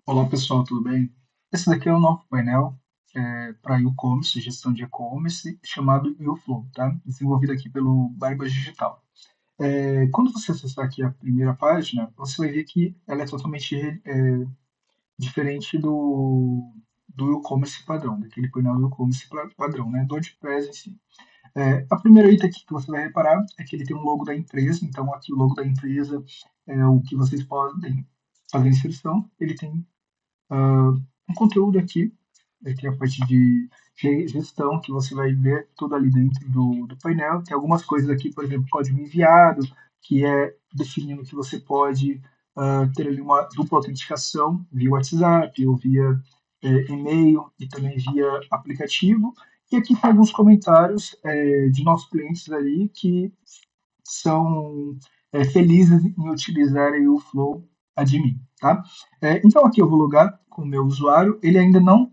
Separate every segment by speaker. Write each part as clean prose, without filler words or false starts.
Speaker 1: Olá pessoal, tudo bem? Esse daqui é o novo painel para e-commerce, gestão de e-commerce, chamado YouFlow, tá? Desenvolvido aqui pelo Barbas Digital. Quando você acessar aqui a primeira página, você vai ver que ela é totalmente diferente do e-commerce padrão, daquele painel do e-commerce padrão, né? Do WordPress em si. A primeira item aqui que você vai reparar é que ele tem um logo da empresa, então aqui o logo da empresa é o que vocês podem fazer inserção. Ele tem um conteúdo aqui, que é a parte de gestão, que você vai ver tudo ali dentro do painel. Tem algumas coisas aqui, por exemplo, código enviado, que é definindo que você pode ter ali uma dupla autenticação via WhatsApp ou via e-mail e também via aplicativo. E aqui tem alguns comentários de nossos clientes ali que são felizes em utilizarem o Flow Admin, tá? Então aqui eu vou logar com o meu usuário, ele ainda não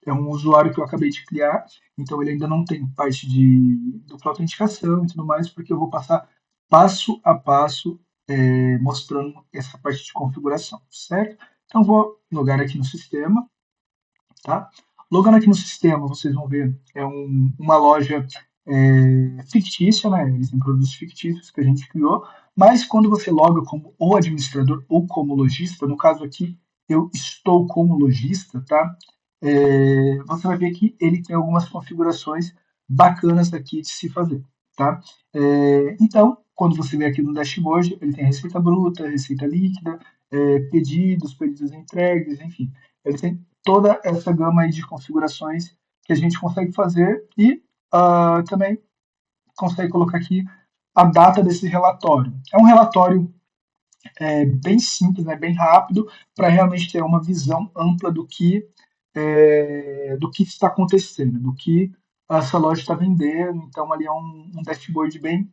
Speaker 1: é um usuário que eu acabei de criar, então ele ainda não tem parte de dupla autenticação e tudo mais, porque eu vou passar passo a passo mostrando essa parte de configuração, certo? Então vou logar aqui no sistema, tá? Logando aqui no sistema, vocês vão ver, é uma loja fictícia, né? Eles têm produtos fictícios que a gente criou, mas quando você loga como ou administrador ou como lojista, no caso aqui, eu estou como lojista, tá? Você vai ver que ele tem algumas configurações bacanas aqui de se fazer, tá? Então, quando você vê aqui no dashboard, ele tem receita bruta, receita líquida, pedidos entregues, enfim. Ele tem toda essa gama aí de configurações que a gente consegue fazer e também consegue colocar aqui a data desse relatório. É um relatório bem simples, né, bem rápido, para realmente ter uma visão ampla do que está acontecendo, do que essa loja está vendendo. Então, ali é um dashboard bem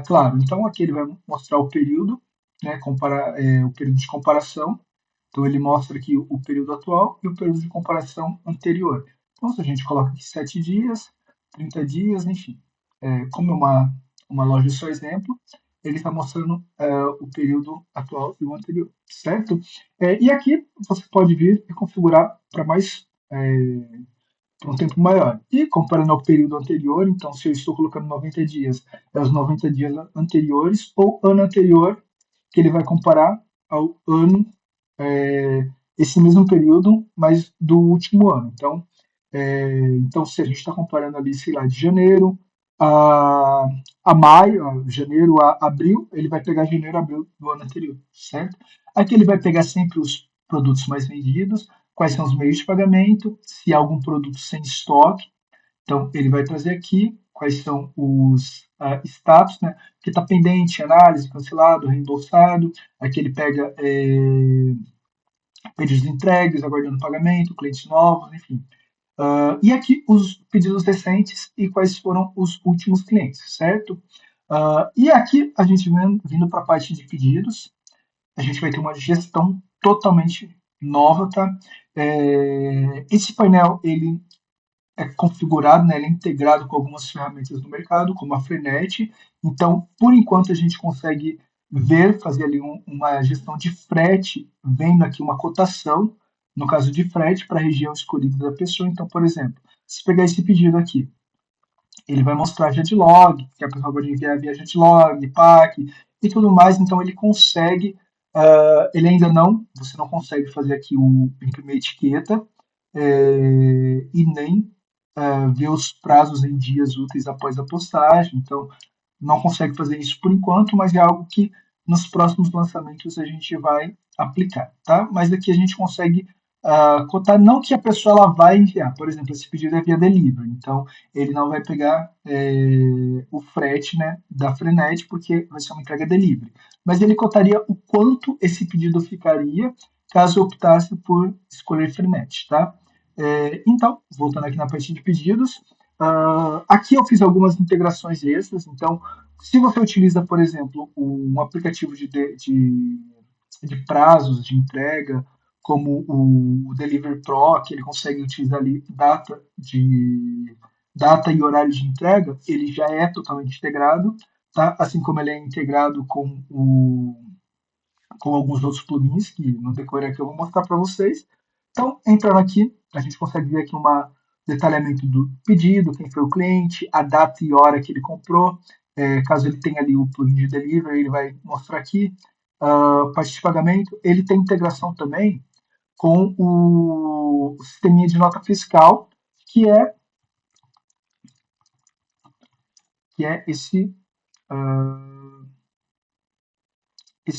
Speaker 1: claro. Então, aqui ele vai mostrar o período, né, o período de comparação. Então, ele mostra aqui o período atual e o período de comparação anterior. Então, se a gente coloca aqui 7 dias, 30 dias, enfim. Como é uma loja só exemplo, ele está mostrando o período atual e o anterior, certo? E aqui você pode vir e configurar para mais por um tempo maior. E comparando ao período anterior, então se eu estou colocando 90 dias, é os 90 dias anteriores ou ano anterior, que ele vai comparar ao ano, esse mesmo período, mas do último ano. Então se a gente está comparando ali, sei lá, de janeiro a, a maio, janeiro a abril, ele vai pegar janeiro a abril do ano anterior, certo? Aqui ele vai pegar sempre os produtos mais vendidos, quais são os meios de pagamento, se há algum produto sem estoque. Então, ele vai trazer aqui quais são os status, né? Que está pendente, análise, cancelado, reembolsado. Aqui ele pega pedidos entregues, aguardando pagamento, clientes novos, enfim. E aqui os pedidos recentes e quais foram os últimos clientes, certo? E aqui a gente vindo para a parte de pedidos, a gente vai ter uma gestão totalmente nova, tá? Esse painel ele é configurado, né, ele é integrado com algumas ferramentas do mercado, como a Frenet. Então, por enquanto, a gente consegue fazer ali uma gestão de frete, vendo aqui uma cotação, no caso de frete, para a região escolhida da pessoa. Então, por exemplo, se pegar esse pedido aqui, ele vai mostrar Jetlog, que a pessoa pode enviar via Jetlog, PAC e tudo mais. Então, ele consegue, ele ainda não, você não consegue fazer aqui o imprimir etiqueta, e nem ver os prazos em dias úteis após a postagem. Então, não consegue fazer isso por enquanto, mas é algo que nos próximos lançamentos a gente vai aplicar, tá? Mas aqui a gente consegue cotar não que a pessoa ela vai enviar. Por exemplo, esse pedido é via delivery, então ele não vai pegar o frete, né, da Frenet, porque vai ser uma entrega delivery. Mas ele cotaria o quanto esse pedido ficaria caso optasse por escolher Frenet, tá? Então, voltando aqui na parte de pedidos, aqui eu fiz algumas integrações extras. Então, se você utiliza, por exemplo, um aplicativo de prazos de entrega, como o Delivery Pro, que ele consegue utilizar ali data e horário de entrega, ele já é totalmente integrado, tá? Assim como ele é integrado com com alguns outros plugins que no decorrer aqui eu vou mostrar para vocês. Então, entrando aqui, a gente consegue ver aqui um detalhamento do pedido, quem foi o cliente, a data e hora que ele comprou. Caso ele tenha ali o plugin de delivery, ele vai mostrar aqui. Parte de pagamento, ele tem integração também com o sisteminha de nota fiscal, que é, que é esse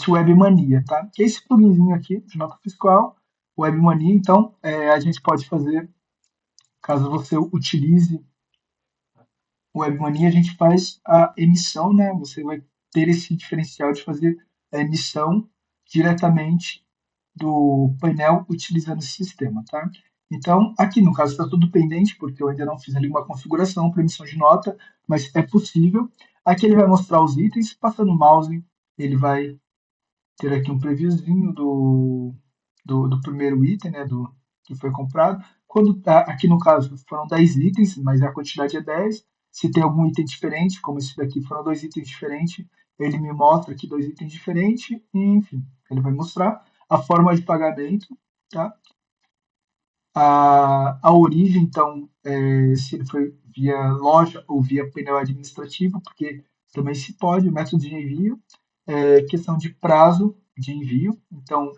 Speaker 1: Webmania, tá? Que é esse pluginzinho aqui de nota fiscal, Webmania. Então, a gente pode fazer, caso você utilize o Webmania, a gente faz a emissão, né? Você vai ter esse diferencial de fazer a emissão diretamente do painel utilizando esse sistema, tá? Então, aqui no caso está tudo pendente, porque eu ainda não fiz ali uma configuração para emissão de nota, mas é possível. Aqui ele vai mostrar os itens, passando o mouse, ele vai ter aqui um previewzinho do primeiro item, né, do que foi comprado. Quando tá, aqui no caso foram 10 itens, mas a quantidade é 10. Se tem algum item diferente, como esse daqui foram dois itens diferentes, ele me mostra aqui dois itens diferentes, e, enfim, ele vai mostrar a forma de pagamento, tá? A origem, então, se ele foi via loja ou via painel administrativo, porque também se pode, o método de envio, questão de prazo de envio, então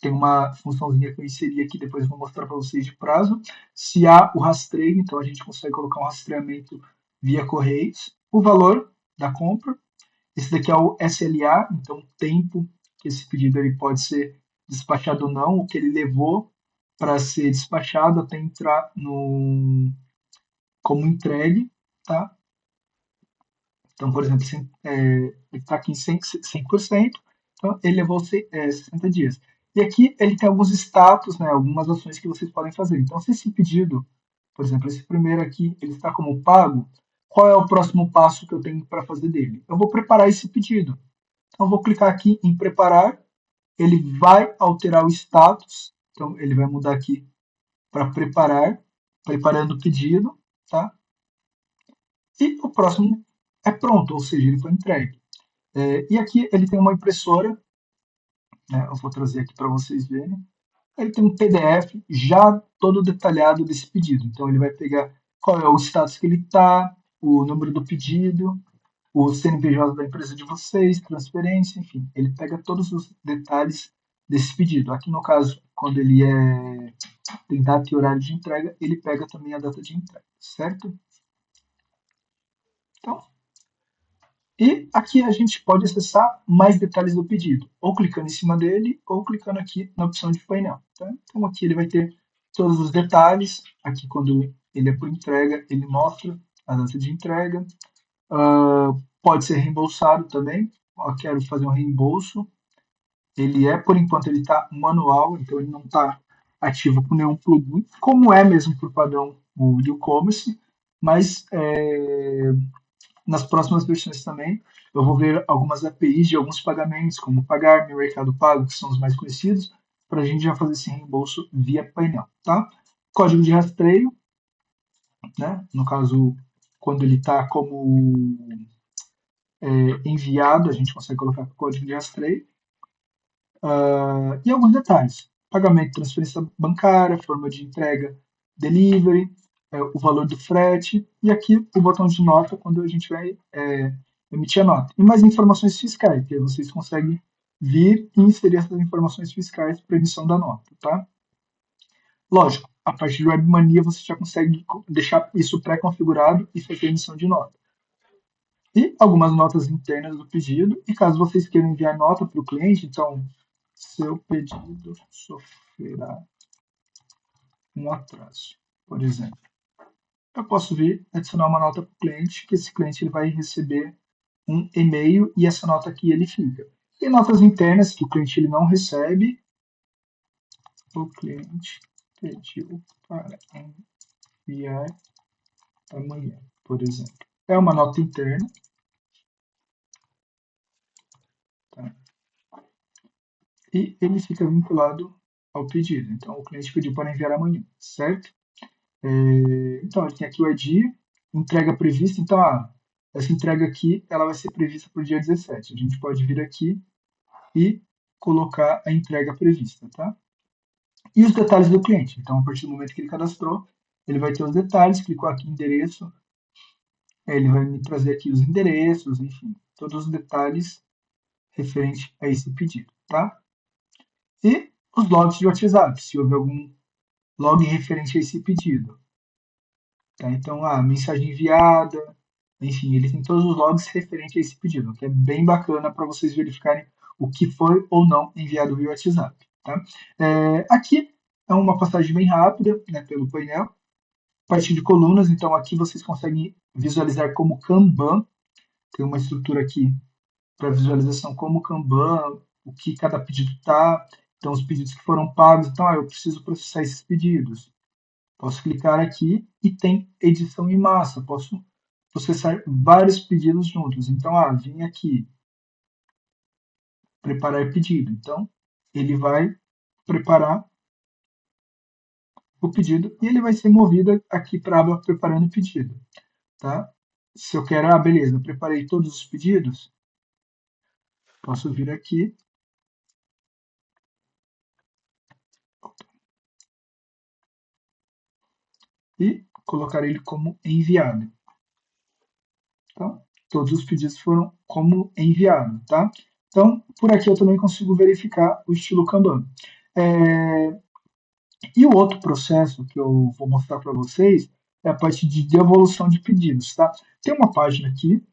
Speaker 1: tem uma funçãozinha que eu inseri aqui, depois eu vou mostrar para vocês de prazo. Se há o rastreio, então a gente consegue colocar um rastreamento via correios, o valor da compra, esse daqui é o SLA, então o tempo que esse pedido ele pode ser despachado ou não, o que ele levou para ser despachado até entrar no como entregue, tá? Então, por exemplo, ele está aqui em 100%, então ele levou 60 dias. E aqui ele tem alguns status, né, algumas ações que vocês podem fazer. Então, se esse pedido, por exemplo, esse primeiro aqui, ele está como pago, qual é o próximo passo que eu tenho para fazer dele? Eu vou preparar esse pedido. Então, eu vou clicar aqui em preparar, ele vai alterar o status, então ele vai mudar aqui para preparar, preparando o pedido, tá? E o próximo é pronto, ou seja, ele foi entregue. E aqui ele tem uma impressora, né, eu vou trazer aqui para vocês verem. Ele tem um PDF já todo detalhado desse pedido. Então ele vai pegar qual é o status que ele está, o número do pedido, o CNPJ da empresa de vocês, transferência, enfim, ele pega todos os detalhes desse pedido. Aqui no caso, quando ele tem data e horário de entrega, ele pega também a data de entrega, certo? Então, e aqui a gente pode acessar mais detalhes do pedido, ou clicando em cima dele, ou clicando aqui na opção de painel. Tá? Então aqui ele vai ter todos os detalhes. Aqui quando ele é por entrega, ele mostra a data de entrega. Pode ser reembolsado também. Eu quero fazer um reembolso. Ele por enquanto, ele está manual, então ele não está ativo com nenhum plugin, como é mesmo por padrão o e-commerce, mas nas próximas versões também eu vou ver algumas APIs de alguns pagamentos, como Pagar, Meu Mercado Pago, que são os mais conhecidos, para a gente já fazer esse reembolso via painel, tá? Código de rastreio, né? No caso, quando ele está como enviado, a gente consegue colocar código de rastreio. E alguns detalhes: pagamento, transferência bancária, forma de entrega, delivery, o valor do frete, e aqui o botão de nota quando a gente vai emitir a nota. E mais informações fiscais, que aí vocês conseguem vir e inserir essas informações fiscais para emissão da nota, tá? Lógico, a partir do Webmania você já consegue deixar isso pré-configurado e fazer a emissão de nota. E algumas notas internas do pedido, e caso vocês queiram enviar nota para o cliente, então seu pedido sofrerá um atraso, por exemplo. Eu posso vir adicionar uma nota para o cliente, que esse cliente ele vai receber um e-mail e essa nota aqui ele fica. E notas internas que o cliente ele não recebe, o cliente pediu para enviar amanhã, por exemplo. É uma nota interna, tá? E ele fica vinculado ao pedido. Então, o cliente pediu para enviar amanhã, certo? Então, a gente tem aqui o dia, entrega prevista. Então, essa entrega aqui ela vai ser prevista para o dia 17. A gente pode vir aqui e colocar a entrega prevista, tá? E os detalhes do cliente. Então, a partir do momento que ele cadastrou, ele vai ter os detalhes, clicou aqui em endereço, ele vai me trazer aqui os endereços, enfim, todos os detalhes referente a esse pedido, tá? E os logs de WhatsApp, se houver algum log referente a esse pedido. Tá? Então, a mensagem enviada, enfim, ele tem todos os logs referentes a esse pedido, que é bem bacana para vocês verificarem o que foi ou não enviado via WhatsApp. Tá? Aqui é uma passagem bem rápida, né, pelo painel, a partir de colunas, então aqui vocês conseguem visualizar como Kanban, tem uma estrutura aqui para visualização como Kanban, o que cada pedido está, então os pedidos que foram pagos, então eu preciso processar esses pedidos. Posso clicar aqui e tem edição em massa, posso processar vários pedidos juntos. Então, vim aqui preparar pedido. Então, ele vai preparar o pedido e ele vai ser movido aqui para a aba preparando pedido. Tá? Se eu quero, beleza, preparei todos os pedidos, posso vir aqui e colocar ele como enviado. Então, todos os pedidos foram como enviado, tá? Então, por aqui eu também consigo verificar o estilo Kanban. E o outro processo que eu vou mostrar para vocês é a parte de devolução de pedidos, tá? Tem uma página aqui,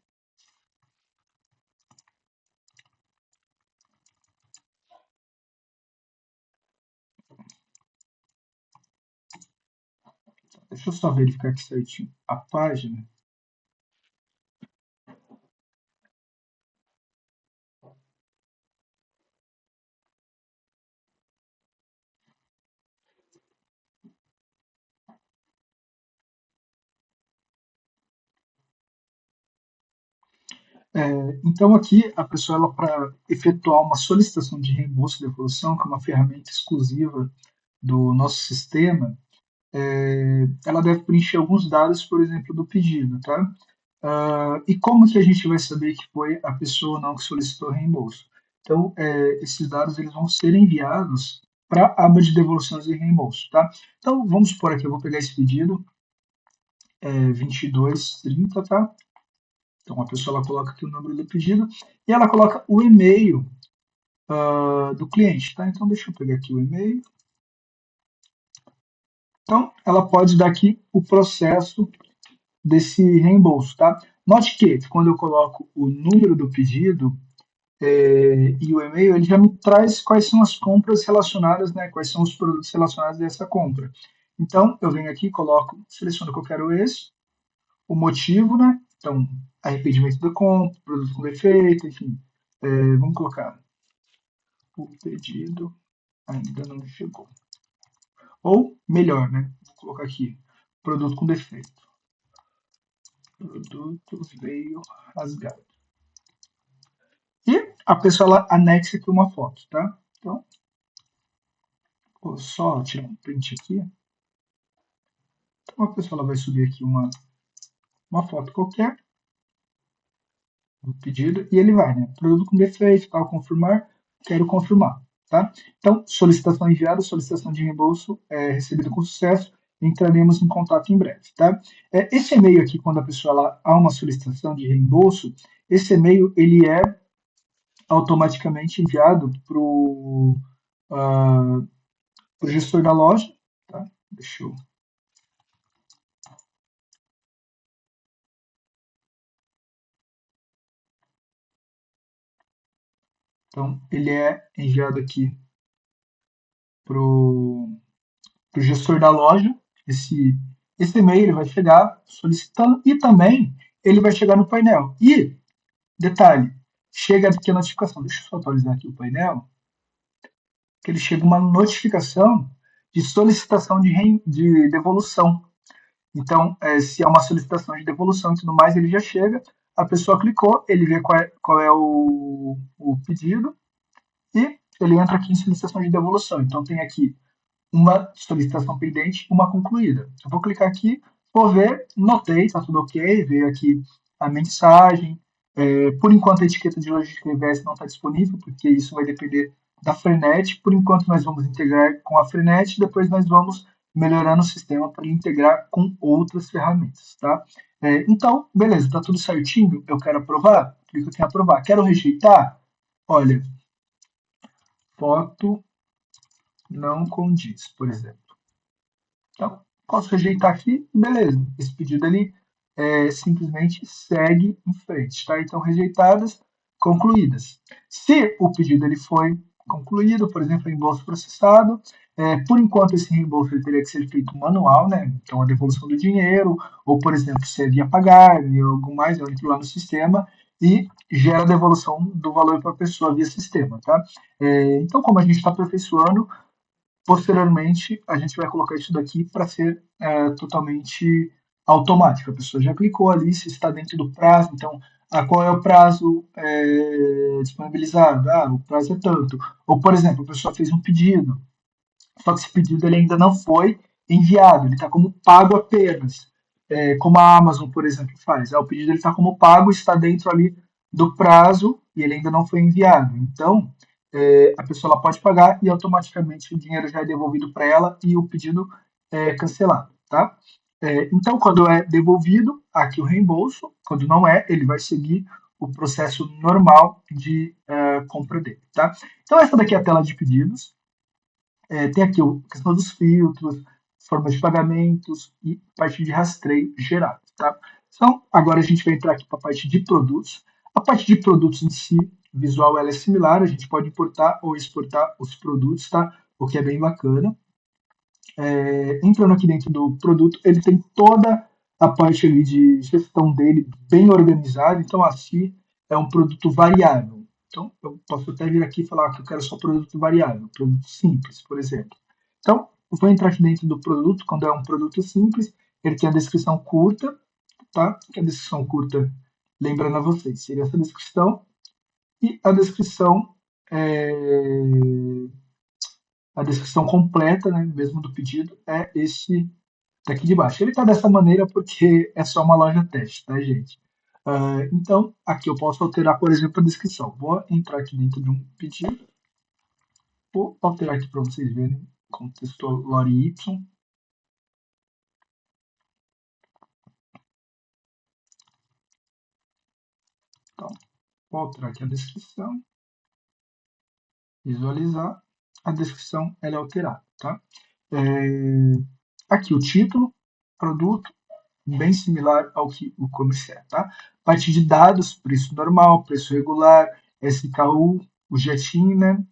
Speaker 1: deixa eu só verificar aqui certinho a página. Então aqui a pessoa, para efetuar uma solicitação de reembolso de devolução, que é uma ferramenta exclusiva do nosso sistema, ela deve preencher alguns dados, por exemplo, do pedido, tá? E como que a gente vai saber que foi a pessoa ou não que solicitou reembolso? Então, esses dados eles vão ser enviados para a aba de devoluções e reembolso, tá? Então, vamos supor aqui, eu vou pegar esse pedido, 2230, tá? Então, a pessoa ela coloca aqui o número do pedido e ela coloca o e-mail do cliente, tá? Então, deixa eu pegar aqui o e-mail. Então, ela pode dar aqui o processo desse reembolso, tá? Note que quando eu coloco o número do pedido e o e-mail, ele já me traz quais são as compras relacionadas, né? Quais são os produtos relacionados a essa compra. Então, eu venho aqui, coloco, seleciono que eu quero esse, o motivo, né? Então, arrependimento da compra, produto com defeito, enfim. Vamos colocar o pedido ainda não chegou. Ou, melhor, né? Vou colocar aqui, produto com defeito. Produto veio rasgado. E a pessoa ela anexa aqui uma foto, tá? Então, vou só tirar um print aqui. Então, a pessoa ela vai subir aqui uma foto qualquer do pedido e ele vai, né? Produto com defeito, tal, confirmar, quero confirmar, tá? Então, solicitação enviada, solicitação de reembolso recebida com sucesso, entraremos em contato em breve, tá? Esse e-mail aqui, quando a pessoa ela, há uma solicitação de reembolso, esse e-mail ele é automaticamente enviado para o gestor da loja, tá? Deixa eu Então, ele é enviado aqui para o gestor da loja. Esse e-mail ele vai chegar solicitando e também ele vai chegar no painel. E, detalhe, chega aqui a notificação. Deixa eu só atualizar aqui o painel. Que ele chega uma notificação de solicitação de devolução. Então, se é uma solicitação de devolução e tudo mais, ele já chega. A pessoa clicou, ele vê qual é o pedido e ele entra aqui em solicitação de devolução. Então, tem aqui uma solicitação pendente, uma concluída. Eu vou clicar aqui, vou ver, notei, está tudo ok, veio aqui a mensagem. Por enquanto, a etiqueta de logística inversa não está disponível, porque isso vai depender da Frenet. Por enquanto, nós vamos integrar com a Frenet, depois nós vamos melhorando o sistema para integrar com outras ferramentas, tá? Então, beleza, tá tudo certinho, eu quero aprovar, clico aqui em aprovar. Quero rejeitar? Olha, foto não condiz, por exemplo. Então, posso rejeitar aqui, beleza. Esse pedido ali simplesmente segue em frente, tá? Então, rejeitadas, concluídas. Se o pedido ele foi concluído, por exemplo, reembolso processado, por enquanto esse reembolso ele teria que ser feito manual, né? Então, a devolução do dinheiro, ou, por exemplo, se é via pagar, ou algo mais, eu entro lá no sistema e gera a devolução do valor para a pessoa via sistema, tá? Então, como a gente está aperfeiçoando, posteriormente, a gente vai colocar isso daqui para ser totalmente automático. A pessoa já clicou ali, se está dentro do prazo, então, qual é o prazo disponibilizado? O prazo é tanto. Ou, por exemplo, a pessoa fez um pedido, só que esse pedido ele ainda não foi enviado, ele está como pago apenas. Como a Amazon, por exemplo, faz. O pedido está como pago, está dentro ali do prazo e ele ainda não foi enviado. Então, a pessoa ela pode pagar e automaticamente o dinheiro já é devolvido para ela e o pedido é cancelado. Tá? Então, quando é devolvido, aqui o reembolso. Quando não é, ele vai seguir o processo normal de compra dele. Tá? Então, essa daqui é a tela de pedidos. Tem aqui a questão dos filtros, formas de pagamentos e parte de rastreio gerado. Tá? Então, agora a gente vai entrar aqui para a parte de produtos. A parte de produtos em si, visual, ela é similar, a gente pode importar ou exportar os produtos, tá? O que é bem bacana. Entrando aqui dentro do produto, ele tem toda a parte ali de gestão dele bem organizada, então assim é um produto variável. Então eu posso até vir aqui e falar que eu quero só produto variável, produto simples, por exemplo. Então eu vou entrar aqui dentro do produto, quando é um produto simples, ele tem a descrição curta, tá? Que a descrição curta, lembrando a vocês, seria essa descrição, e a descrição completa, né, mesmo do pedido, é esse daqui de baixo. Ele está dessa maneira porque é só uma loja teste, tá, gente? Então, aqui eu posso alterar, por exemplo, a descrição. Vou entrar aqui dentro de um pedido. Vou alterar aqui para vocês verem. Contexto Lore Y. Então, vou alterar aqui a descrição. Visualizar. A descrição ela é alterada, tá? Aqui o título, produto, bem similar ao que o e-commerce é, tá? Parte de dados, preço normal, preço regular, SKU, o Jetin, né?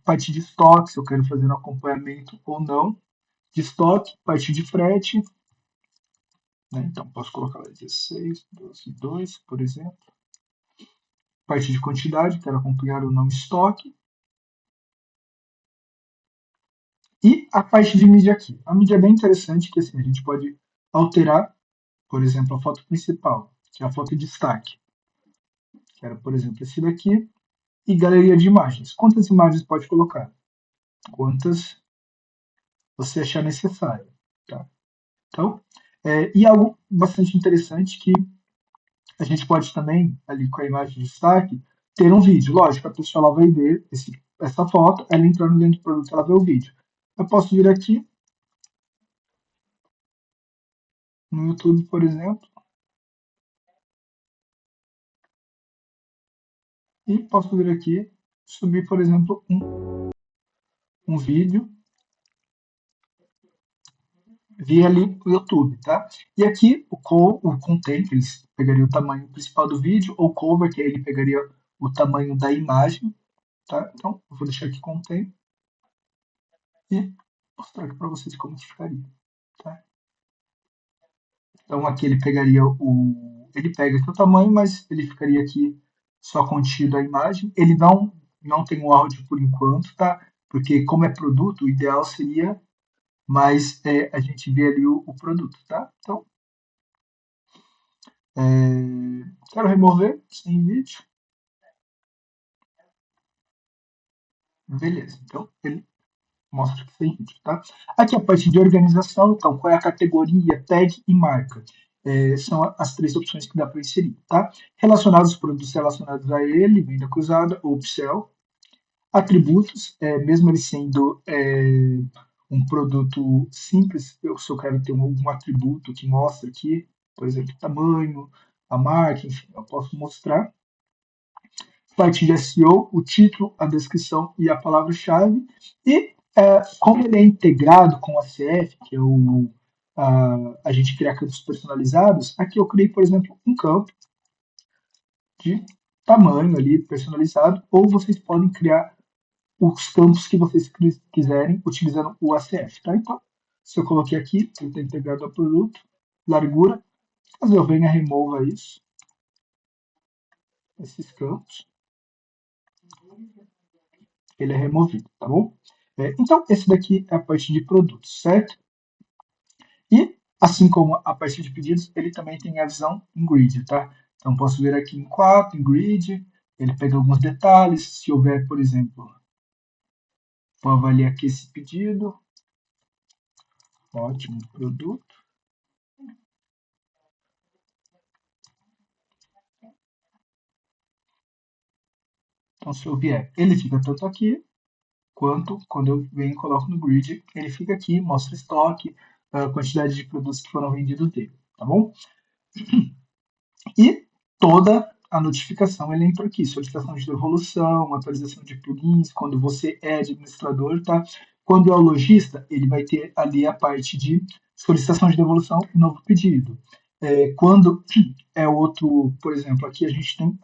Speaker 1: Parte de estoque, se eu quero fazer um acompanhamento ou não, de estoque, parte de frete, né? Então posso colocar lá 16, 12, 2, por exemplo. Parte de quantidade, quero acompanhar ou não estoque. E a parte de mídia aqui. A mídia é bem interessante, que assim, a gente pode alterar, por exemplo, a foto principal, que é a foto de destaque. Que era, por exemplo, esse daqui. E galeria de imagens. Quantas imagens pode colocar? Quantas você achar necessário. Tá? Então, e algo bastante interessante que a gente pode também, ali com a imagem de destaque, ter um vídeo. Lógico, a pessoa ela vai ver essa foto, ela entrando dentro do produto, ela vê o vídeo. Eu posso vir aqui no YouTube, por exemplo, e posso vir aqui subir, por exemplo, um vídeo via ali o YouTube, tá? E aqui o content, eles pegariam o tamanho principal do vídeo, ou cover, que aí ele pegaria o tamanho da imagem, tá? Então, eu vou deixar aqui content e mostrar aqui para vocês como que ficaria, tá? Então, aqui ele pegaria ele pega aqui o tamanho, mas ele ficaria aqui só contido a imagem. Ele não tem o áudio por enquanto, tá? Porque como é produto, o ideal seria mais a gente ver ali o produto, tá? Então, quero remover sem vídeo. Beleza, então ele mostra que sem vídeo, tá? Aqui a parte de organização, então, qual é a categoria, tag e marca? São as três opções que dá para inserir, tá? Relacionados aos produtos relacionados a ele, venda cruzada ou upsell. Atributos, mesmo ele sendo um produto simples, se eu quero ter algum atributo que mostra aqui, por exemplo, tamanho, a marca, enfim, eu posso mostrar. Parte de SEO, o título, a descrição e a palavra-chave. E como ele é integrado com o ACF, que é a gente criar campos personalizados, aqui eu criei, por exemplo, um campo de tamanho ali personalizado, ou vocês podem criar os campos que vocês quiserem utilizando o ACF, tá? Então, se eu coloquei aqui, ele está integrado ao produto, largura, caso eu venha, remova isso, esses campos, ele é removido, tá bom? Então, esse daqui é a parte de produtos, certo? E, assim como a parte de pedidos, ele também tem a visão em grid, tá? Então, posso ver aqui em 4, em grid, ele pega alguns detalhes, se houver, por exemplo, vou avaliar aqui esse pedido, ótimo, produto. Então, se eu vier, ele fica tanto aqui, quanto quando eu venho e coloco no grid, ele fica aqui, mostra estoque, a quantidade de produtos que foram vendidos dele, tá bom? E toda a notificação ele entra aqui, solicitação de devolução, atualização de plugins, quando você é administrador, tá? Quando é o lojista, ele vai ter ali a parte de solicitação de devolução e novo pedido. Quando é outro, por exemplo, aqui a gente tem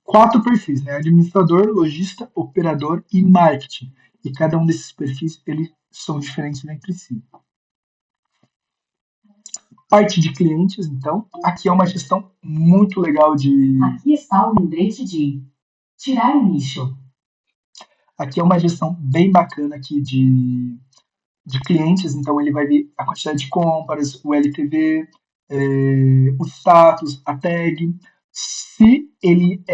Speaker 1: quatro perfis, né? Administrador, lojista, operador e marketing. E cada um desses perfis, eles são diferentes entre si. Parte de clientes, então, aqui é uma gestão muito legal de.
Speaker 2: Aqui está o lembrete de tirar o lixo.
Speaker 1: Aqui é uma gestão bem bacana aqui de clientes, então ele vai ver a quantidade de compras, o LTV, o status, a tag. Se ele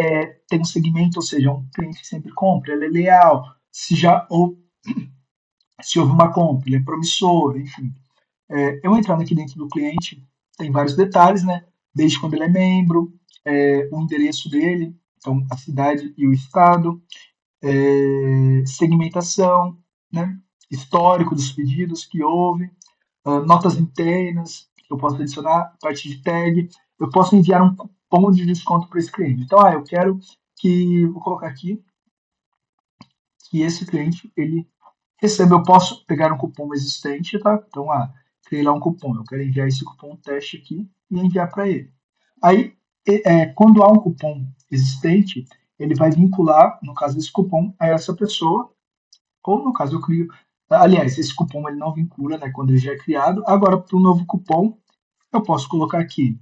Speaker 1: tem um segmento, ou seja, um cliente que sempre compra, ele é leal, se houve uma compra, ele é promissor, enfim. Eu entrando aqui dentro do cliente, tem vários detalhes, né? Desde quando ele é membro, o endereço dele, então a cidade e o estado, segmentação, né? Histórico dos pedidos que houve, notas internas, que eu posso adicionar, parte de tag, eu posso enviar um cupom de desconto para esse cliente. Então, eu quero vou colocar aqui, que esse cliente, ele receba, eu posso pegar um cupom existente, tá? Então, criei lá um cupom, eu quero enviar esse cupom teste aqui e enviar para ele. Aí, quando há um cupom existente, ele vai vincular, no caso desse cupom, a essa pessoa, ou no caso eu crio, aliás, esse cupom ele não vincula, né, quando ele já é criado. Agora, para o novo cupom, eu posso colocar aqui,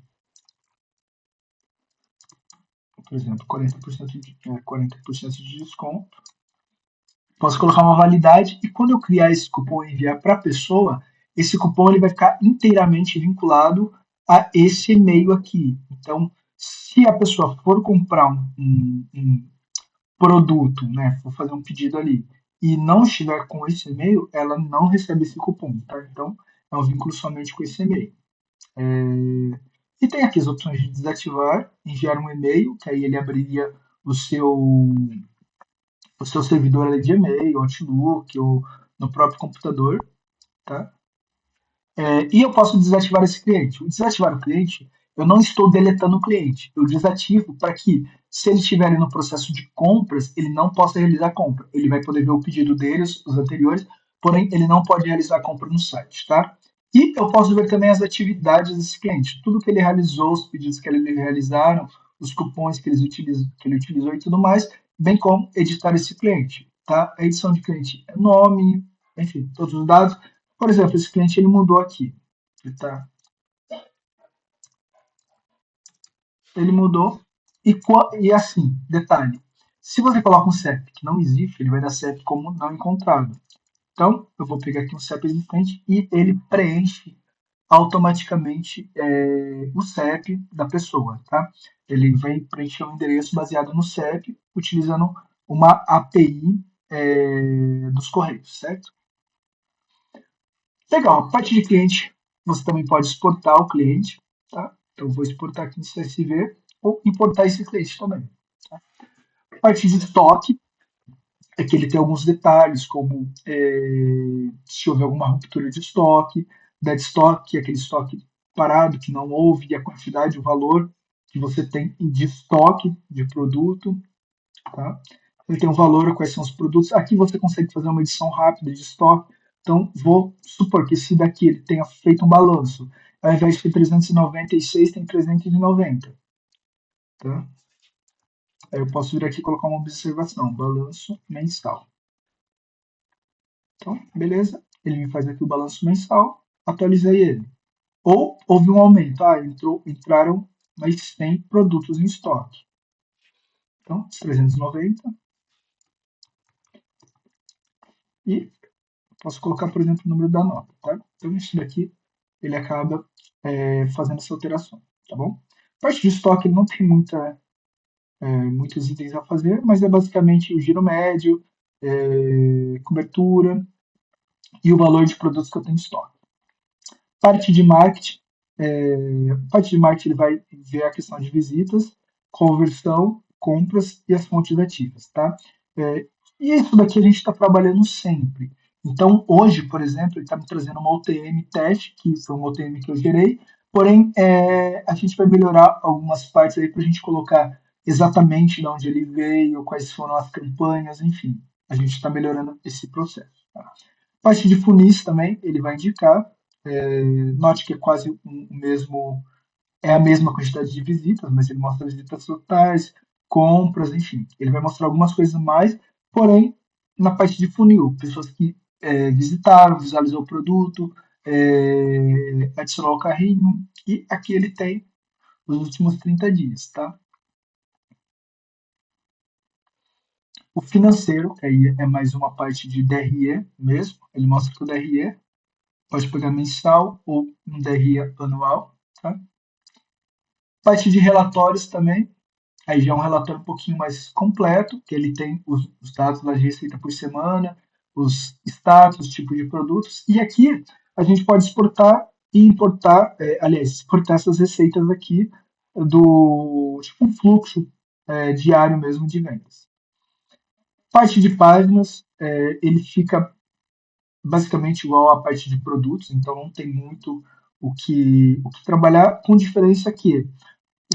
Speaker 1: por exemplo, 40% de desconto. Posso colocar uma validade e quando eu criar esse cupom e enviar para a pessoa, esse cupom ele vai ficar inteiramente vinculado a esse e-mail aqui. Então, se a pessoa for comprar um produto, né, for fazer um pedido ali e não estiver com esse e-mail, ela não recebe esse cupom, tá? Então, é um vínculo somente com esse e-mail. E tem aqui as opções de desativar, enviar um e-mail, que aí ele abriria o seu servidor ali de e-mail, Outlook, ou no próprio computador, tá? E eu posso desativar esse cliente. O desativar o cliente, eu não estou deletando o cliente. Eu desativo para que, se ele estiver no processo de compras, ele não possa realizar a compra. Ele vai poder ver o pedido deles, os anteriores, porém ele não pode realizar a compra no site, tá? E eu posso ver também as atividades desse cliente, tudo que ele realizou, os pedidos que ele realizaram, os cupons que ele utilizou e tudo mais, bem como editar esse cliente, tá? A edição de cliente é nome, enfim, todos os dados. Por exemplo, esse cliente ele mudou aqui. Ele mudou e assim, detalhe. Se você coloca um CEP que não existe, ele vai dar CEP como não encontrado. Então, eu vou pegar aqui um CEP existente e ele preenche automaticamente o CEP da pessoa, tá? Ele vai preencher um endereço baseado no CEP, utilizando uma API dos Correios, certo? Legal, a parte de cliente, você também pode exportar o cliente, tá? Então, eu vou exportar aqui no CSV ou importar esse cliente também. Tá? Parte de estoque é que ele tem alguns detalhes, como se houver alguma ruptura de estoque, dead stock, que é aquele estoque parado, que não houve, e a quantidade, o valor que você tem de estoque de produto. Tá? Ele tem um valor, quais são os produtos. Aqui você consegue fazer uma edição rápida de estoque. Então, vou supor que esse daqui ele tenha feito um balanço. Ao invés de ter 396, tem 390. Tá? Aí eu posso vir aqui e colocar uma observação, balanço mensal. Então, beleza, ele me faz aqui o balanço mensal, atualizei ele. Ou houve um aumento, entraram mais 100 produtos em estoque. Então, 390. E posso colocar, por exemplo, o número da nota, tá? Então, isso daqui, ele acaba fazendo essa alteração, tá bom? A parte de estoque ele não tem muitos itens a fazer, mas é basicamente o giro médio, cobertura e o valor de produtos que eu tenho em estoque. Parte de marketing, ele vai ver a questão de visitas, conversão, compras e as fontes ativas, tá? E isso daqui a gente está trabalhando sempre. Então, hoje, por exemplo, ele está me trazendo uma OTM teste, que foi uma OTM que eu gerei, porém, a gente vai melhorar algumas partes aí para a gente colocar exatamente de onde ele veio, quais foram as campanhas, enfim. A gente está melhorando esse processo. Tá? Parte de funis também, ele vai indicar. Note que é quase o mesmo, é a mesma quantidade de visitas, mas ele mostra visitas totais, compras, enfim. Ele vai mostrar algumas coisas mais, porém, na parte de funil, pessoas que visitaram, visualizou o produto, adicionou ao carrinho, e aqui ele tem os últimos 30 dias, tá? O financeiro, que aí é mais uma parte de DRE mesmo, ele mostra que o DRE pode pegar mensal ou um DRE anual, tá? Parte de relatórios também, aí já é um relatório um pouquinho mais completo, que ele tem os dados da receita por semana, os status, tipo de produtos, e aqui a gente pode exportar e importar, exportar essas receitas aqui do tipo um fluxo diário mesmo de vendas. Parte de páginas, ele fica basicamente igual à parte de produtos, então não tem muito o que trabalhar, com diferença que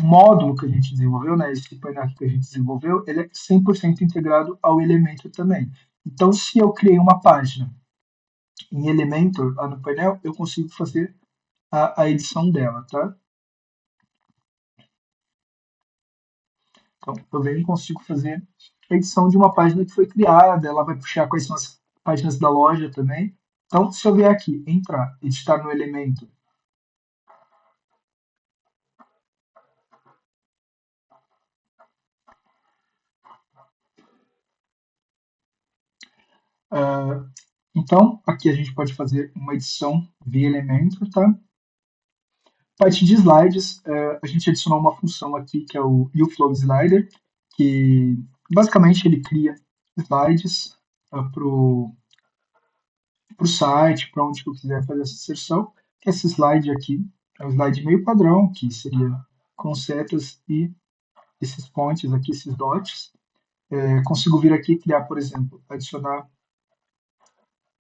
Speaker 1: o módulo que a gente desenvolveu, né, esse painel que a gente desenvolveu, ele é 100% integrado ao Elementor também. Então, se eu criei uma página em Elementor lá no painel, eu consigo fazer a edição dela, tá? Então, eu venho e consigo fazer a edição de uma página que foi criada, ela vai puxar quais são as páginas da loja também. Então, se eu vier aqui, entrar, editar no Elementor, então, aqui a gente pode fazer uma edição via Elementor, tá? Parte de slides, a gente adicionou uma função aqui que é o UFlow Slider, que basicamente ele cria slides para o site, para onde eu quiser fazer essa inserção. Esse slide aqui é um slide meio padrão, que seria com setas e esses points aqui, esses dots. Consigo vir aqui e criar, por exemplo, adicionar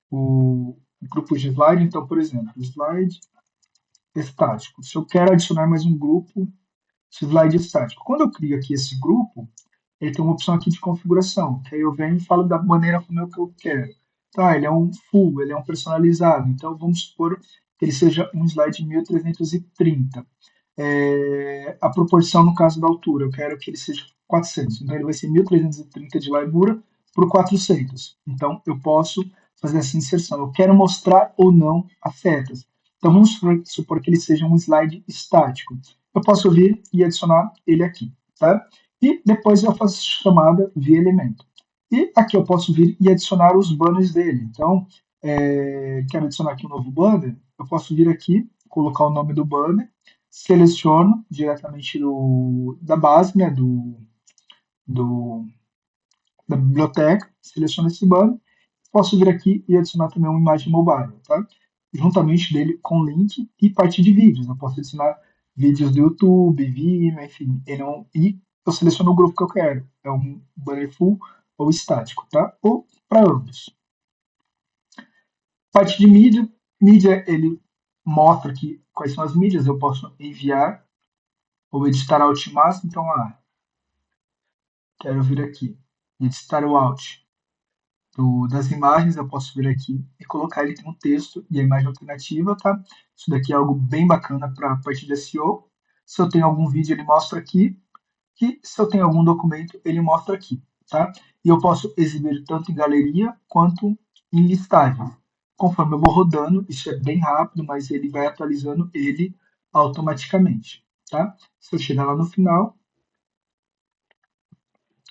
Speaker 1: o grupo de slide. Então, por exemplo, slide estático. Se eu quero adicionar mais um grupo, slide estático. Quando eu crio aqui esse grupo, ele tem uma opção aqui de configuração, que aí eu venho e falo da maneira como eu quero. Tá, ele é um full, ele é um personalizado, então vamos supor que ele seja um slide 1330. A proporção, no caso da altura, eu quero que ele seja 400, então ele vai ser 1330 de largura por 400. Então eu posso fazer essa inserção. Eu quero mostrar ou não as setas. Então vamos supor que ele seja um slide estático. Eu posso vir e adicionar ele aqui, tá? E depois eu faço chamada via elemento. E aqui eu posso vir e adicionar os banners dele. Então, quero adicionar aqui um novo banner, eu posso vir aqui, colocar o nome do banner, seleciono diretamente da base, né, da biblioteca, seleciono esse banner, posso vir aqui e adicionar também uma imagem mobile, tá? Juntamente dele com link e parte de vídeos. Eu posso adicionar vídeos do YouTube, Vimeo, enfim, e eu seleciono o grupo que eu quero. É um banner full ou estático, tá? Ou para ambos. Parte de mídia. Mídia, ele mostra aqui quais são as mídias. Eu posso enviar ou editar alt máximo. Então, quero vir aqui e editar o alt das imagens. Eu posso vir aqui e colocar ele com texto e a imagem alternativa, tá? Isso daqui é algo bem bacana para a parte de SEO. Se eu tenho algum vídeo, ele mostra aqui. E se eu tenho algum documento, ele mostra aqui, tá? E eu posso exibir tanto em galeria quanto em listagem. Conforme eu vou rodando, isso é bem rápido, mas ele vai atualizando ele automaticamente, tá? Se eu chegar lá no final,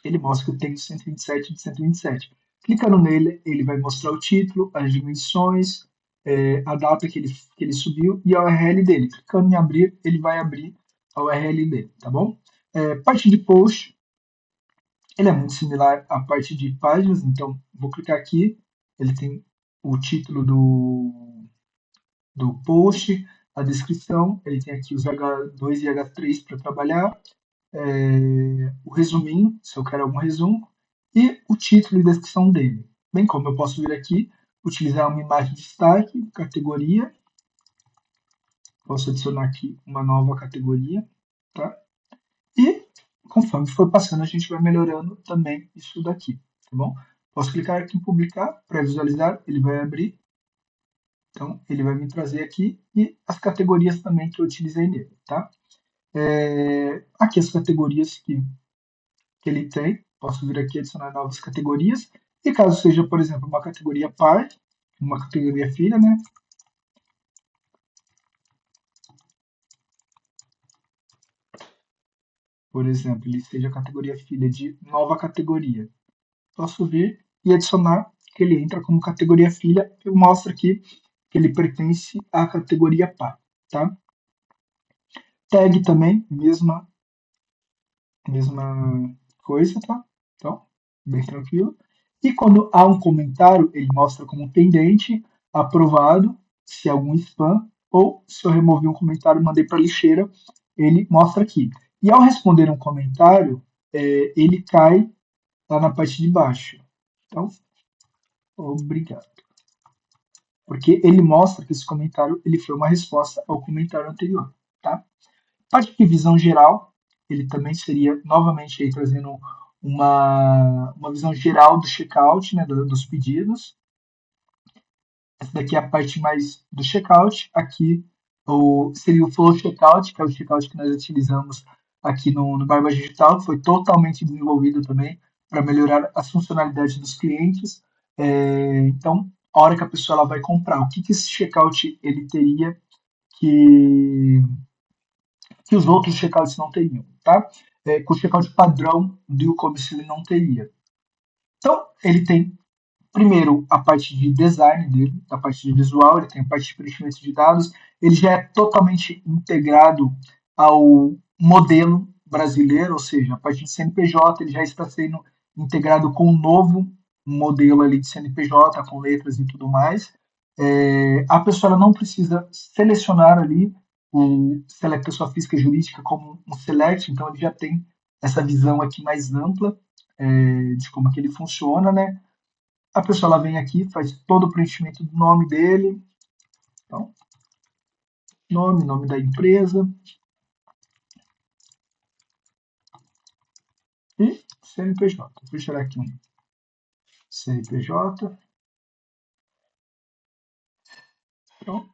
Speaker 1: ele mostra que eu tenho 127 de 127. Clicando nele, ele vai mostrar o título, as dimensões, a data que ele subiu e a URL dele. Clicando em abrir, ele vai abrir a URL dele, tá bom? Parte de post, ele é muito similar à parte de páginas, então vou clicar aqui, ele tem o título do post, a descrição, ele tem aqui os H2 e H3 para trabalhar, o resuminho, se eu quero algum resumo, e o título e descrição dele. Bem como eu posso vir aqui, utilizar uma imagem de destaque, categoria, posso adicionar aqui uma nova categoria, tá? E conforme for passando, a gente vai melhorando também isso daqui, tá bom? Posso clicar aqui em publicar para visualizar, ele vai abrir. Então, ele vai me trazer aqui e as categorias também que eu utilizei nele, tá? Aqui as categorias que ele tem, posso vir aqui adicionar novas categorias. E caso seja, por exemplo, uma categoria par, uma categoria filha, né? Por exemplo, ele seja a categoria filha de nova categoria. Posso vir e adicionar que ele entra como categoria filha e mostra aqui que ele pertence à categoria par, tá? Tag também, mesma coisa, tá? Então, bem tranquilo. E quando há um comentário, ele mostra como pendente, aprovado, se é algum spam, ou se eu removi um comentário e mandei para a lixeira, ele mostra aqui. E ao responder um comentário, ele cai lá na parte de baixo. Então, obrigado. Porque ele mostra que esse comentário ele foi uma resposta ao comentário anterior, tá? Parte de visão geral, ele também seria novamente aí trazendo uma visão geral do checkout, né, dos pedidos. Essa daqui é a parte mais do checkout. Aqui seria o flow checkout, que é o checkout que nós utilizamos aqui no Barba Digital, que foi totalmente desenvolvido também para melhorar as funcionalidades dos clientes. Então, a hora que a pessoa ela vai comprar, o que esse checkout ele teria que os outros checkouts não teriam, tá? Com o checkout padrão do e-commerce ele não teria. Então, ele tem primeiro a parte de design dele, a parte de visual, ele tem a parte de preenchimento de dados, ele já é totalmente integrado ao modelo brasileiro, ou seja, a parte de CNPJ ele já está sendo integrado com um novo modelo ali de CNPJ, com letras e tudo mais. A pessoa ela não precisa selecionar ali o select pessoa física e jurídica como um select, então ele já tem essa visão aqui mais ampla de como que ele funciona, né? A pessoa ela vem aqui, faz todo o preenchimento do nome dele. Então, nome da empresa. E CNPJ. Vou tirar aqui um CNPJ. Então,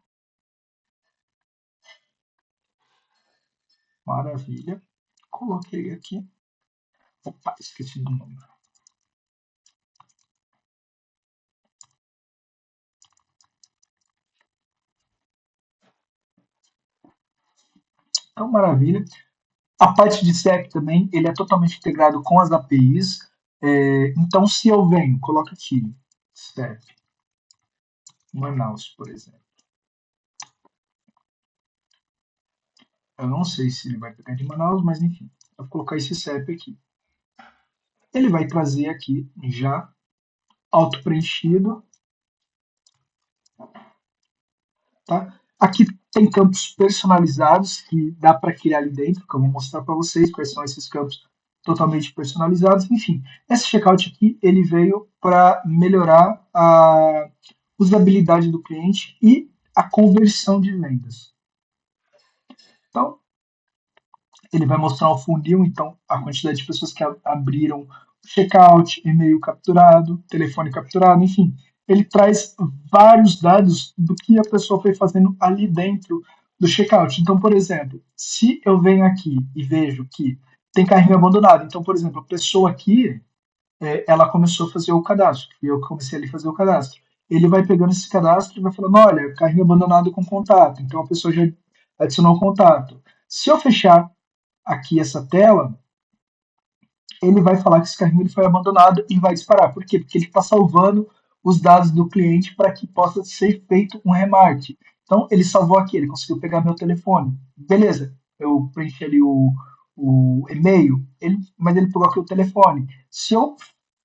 Speaker 1: maravilha. Coloquei aqui. Opa, esqueci do número. Então, maravilha. A parte de CEP também, ele é totalmente integrado com as APIs. Então, se eu venho, coloco aqui, CEP, Manaus, por exemplo. Eu não sei se ele vai pegar de Manaus, mas enfim, eu vou colocar esse CEP aqui. Ele vai trazer aqui já auto-preenchido. Tá? Aqui tem campos personalizados que dá para criar ali dentro, que eu vou mostrar para vocês quais são esses campos totalmente personalizados, enfim. Esse checkout aqui, ele veio para melhorar a usabilidade do cliente e a conversão de vendas. Então, ele vai mostrar o funil, então a quantidade de pessoas que abriram checkout, e-mail capturado, telefone capturado, enfim. Ele traz vários dados do que a pessoa foi fazendo ali dentro do checkout. Então, por exemplo, se eu venho aqui e vejo que tem carrinho abandonado, então, por exemplo, a pessoa aqui, ela começou a fazer o cadastro, e eu comecei ali a fazer o cadastro. Ele vai pegando esse cadastro e vai falando, olha, carrinho abandonado com contato. Então, a pessoa já adicionou o contato. Se eu fechar aqui essa tela, ele vai falar que esse carrinho ele foi abandonado e vai disparar. Por quê? Porque ele está salvando os dados do cliente para que possa ser feito um remarque. Então, ele salvou aqui, ele conseguiu pegar meu telefone. Beleza, eu preenchi ali o e-mail, mas ele pegou aqui o telefone. Se eu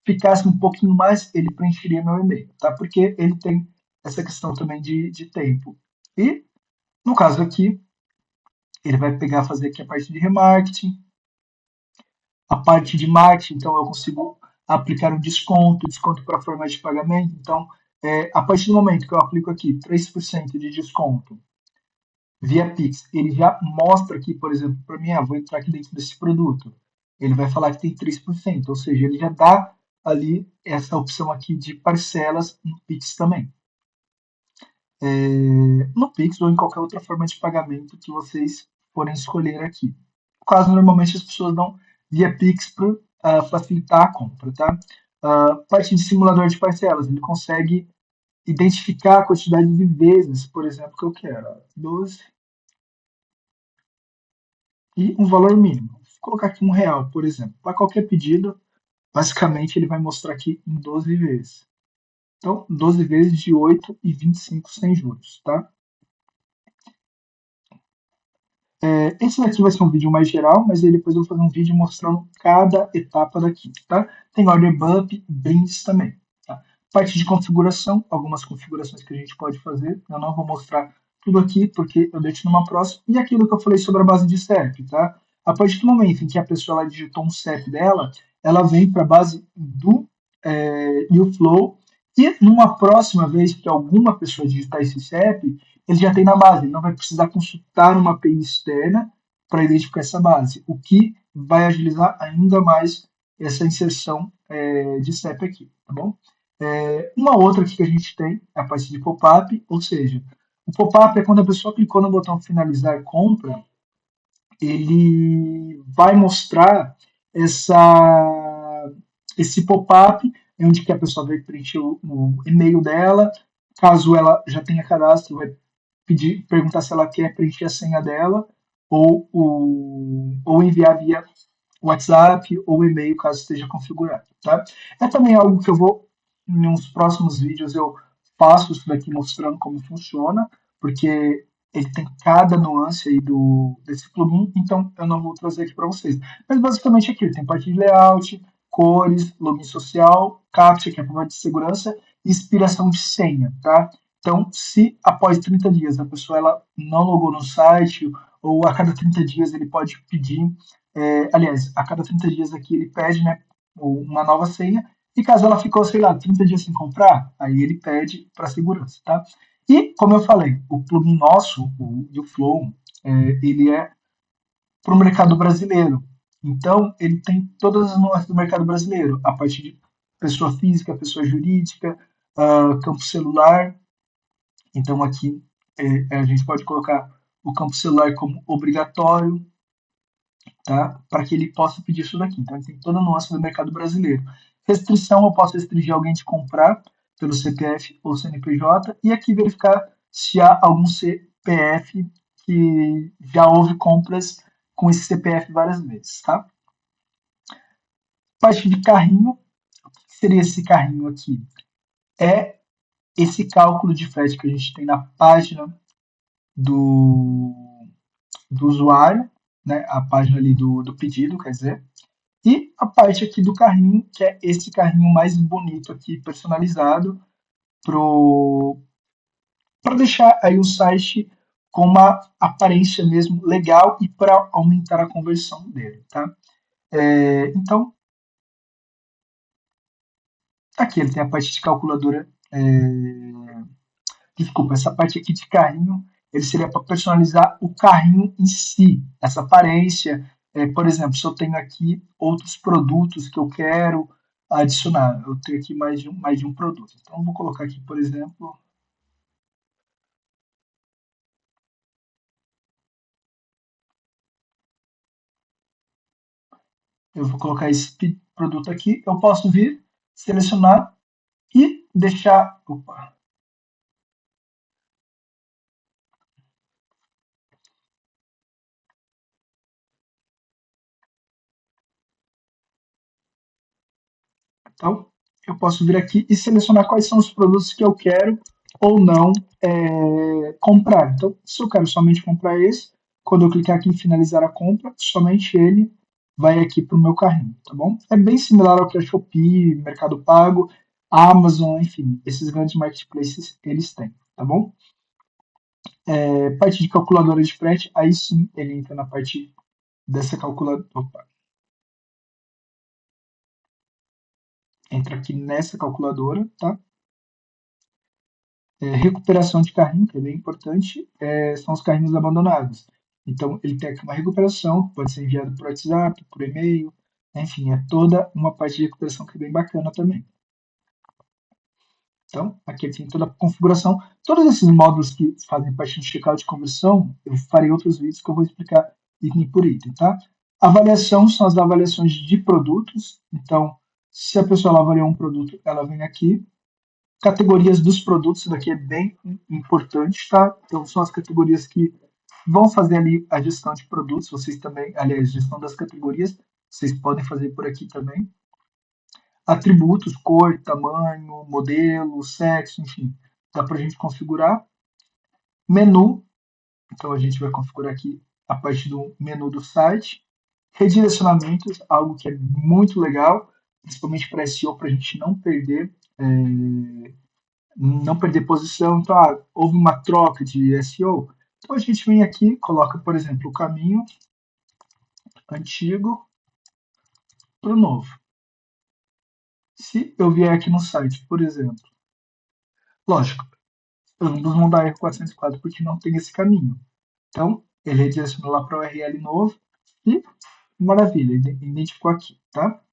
Speaker 1: ficasse um pouquinho mais, ele preencheria meu e-mail, tá? Porque ele tem essa questão também de tempo. E, no caso aqui, ele vai pegar, fazer aqui a parte de remarketing, a parte de marketing, então eu consigo aplicar um desconto para forma de pagamento. Então, a partir do momento que eu aplico aqui 3% de desconto via Pix, ele já mostra aqui, por exemplo, para mim, vou entrar aqui dentro desse produto. Ele vai falar que tem 3%, ou seja, ele já dá ali essa opção aqui de parcelas no Pix também. No Pix ou em qualquer outra forma de pagamento que vocês forem escolher aqui. No caso, normalmente as pessoas dão via Pix para facilitar a compra, tá? Parte de simulador de parcelas, ele consegue identificar a quantidade de vezes, por exemplo, que eu quero. 12 e um valor mínimo. Vou colocar aqui R$ 1, por exemplo. Para qualquer pedido, basicamente ele vai mostrar aqui em 12 vezes. Então, 12 vezes de 8,25 sem juros, tá? Esse daqui vai ser um vídeo mais geral, mas aí depois eu vou fazer um vídeo mostrando cada etapa daqui, tá? Tem order bump, brindes também, tá? Parte de configuração, algumas configurações que a gente pode fazer. Eu não vou mostrar tudo aqui, porque eu deixo numa próxima. E aquilo que eu falei sobre a base de CEP, tá? A partir do momento em que a pessoa ela digitou um CEP dela, ela vem para a base do UFlow, e numa próxima vez que alguma pessoa digitar esse CEP, ele já tem na base, ele não vai precisar consultar uma API externa para identificar essa base, o que vai agilizar ainda mais essa inserção de CEP aqui, tá bom? Uma outra aqui que a gente tem é a parte de pop-up, ou seja, o pop-up é quando a pessoa clicou no botão finalizar compra, ele vai mostrar esse pop-up onde que a pessoa vai preencher o e-mail dela, caso ela já tenha cadastro, vai perguntar se ela quer preencher a senha dela ou enviar via WhatsApp ou e-mail, caso esteja configurado. Tá? É também algo que eu vou, em uns próximos vídeos, eu faço isso daqui mostrando como funciona, porque ele tem cada nuance aí desse plugin, então eu não vou trazer aqui para vocês. Mas basicamente aqui, tem parte de layout, cores, login social, CAPTCHA, que é a prova de segurança, e expiração de senha, tá? Então, se após 30 dias a pessoa ela não logou no site, ou a cada 30 dias ele pode pedir, aliás, a cada 30 dias aqui ele pede, né, uma nova senha, e caso ela ficou, sei lá, 30 dias sem comprar, aí ele pede para segurança, tá? E, como eu falei, o plugin nosso, o UFlow, ele é para o mercado brasileiro. Então, ele tem todas as nuances do mercado brasileiro, a partir de pessoa física, pessoa jurídica, campo celular. Então, aqui a gente pode colocar o campo celular como obrigatório, tá? Para que ele possa pedir isso daqui. Então, ele tem toda a nuance do mercado brasileiro. Restrição, eu posso restringir alguém de comprar pelo CPF ou CNPJ, e aqui verificar se há algum CPF que já houve compras com esse CPF várias vezes, tá? Parte de carrinho, o que seria esse carrinho aqui? É esse cálculo de frete que a gente tem na página do usuário, né? A página ali do pedido, quer dizer, e a parte aqui do carrinho, que é esse carrinho mais bonito aqui, personalizado, para deixar aí o site com uma aparência mesmo legal e para aumentar a conversão dele, tá? Então, aqui ele tem a parte de calculadora. Desculpa, essa parte aqui de carrinho, ele seria para personalizar o carrinho em si, essa aparência. Por exemplo, se eu tenho aqui outros produtos que eu quero adicionar, eu tenho aqui mais de um produto. Então, eu vou colocar aqui, por exemplo, eu vou colocar esse produto aqui. Eu posso vir, selecionar e deixar. Opa, então, eu posso vir aqui e selecionar quais são os produtos que eu quero ou não comprar. Então, se eu quero somente comprar esse, quando eu clicar aqui em finalizar a compra, somente ele vai aqui para o meu carrinho, tá bom? É bem similar ao que a Shopee, Mercado Pago, a Amazon, enfim, esses grandes marketplaces eles têm, tá bom? Parte de calculadora de frete, aí sim ele entra na parte dessa calculadora. Opa, entra aqui nessa calculadora, tá? Recuperação de carrinho, que é bem importante, são os carrinhos abandonados. Então, ele tem aqui uma recuperação, pode ser enviado por WhatsApp, por e-mail, enfim, é toda uma parte de recuperação que é bem bacana também. Então, aqui tem toda a configuração. Todos esses módulos que fazem parte do checkout de conversão, eu farei outros vídeos que eu vou explicar item por item, tá? Avaliação são as avaliações de produtos. Então, se a pessoa ela avaliou um produto, ela vem aqui, categorias dos produtos, isso daqui é bem importante, tá? Então, são as categorias que vão fazer ali a gestão de produtos, vocês também, aliás, gestão das categorias, vocês podem fazer por aqui também. Atributos, cor, tamanho, modelo, sexo, enfim, dá para a gente configurar. Menu, então a gente vai configurar aqui a parte do menu do site. Redirecionamentos, algo que é muito legal, principalmente para SEO, para a gente não perder posição. Então, houve uma troca de SEO. Então, a gente vem aqui, coloca, por exemplo, o caminho antigo para o novo. Se eu vier aqui no site, por exemplo, lógico, ambos vão dar erro 404 porque não tem esse caminho. Então, ele redirecionou lá para o URL novo e, maravilha, identificou aqui, tá?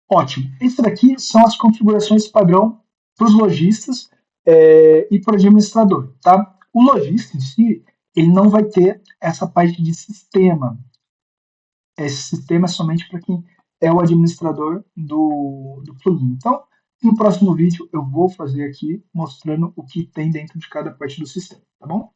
Speaker 1: Ótimo. Isso daqui são as configurações padrão para os lojistas e para o administrador, tá? O lojista em si, ele não vai ter essa parte de sistema. Esse sistema é somente para quem é o administrador do plugin. Então, no próximo vídeo eu vou fazer aqui mostrando o que tem dentro de cada parte do sistema, tá bom?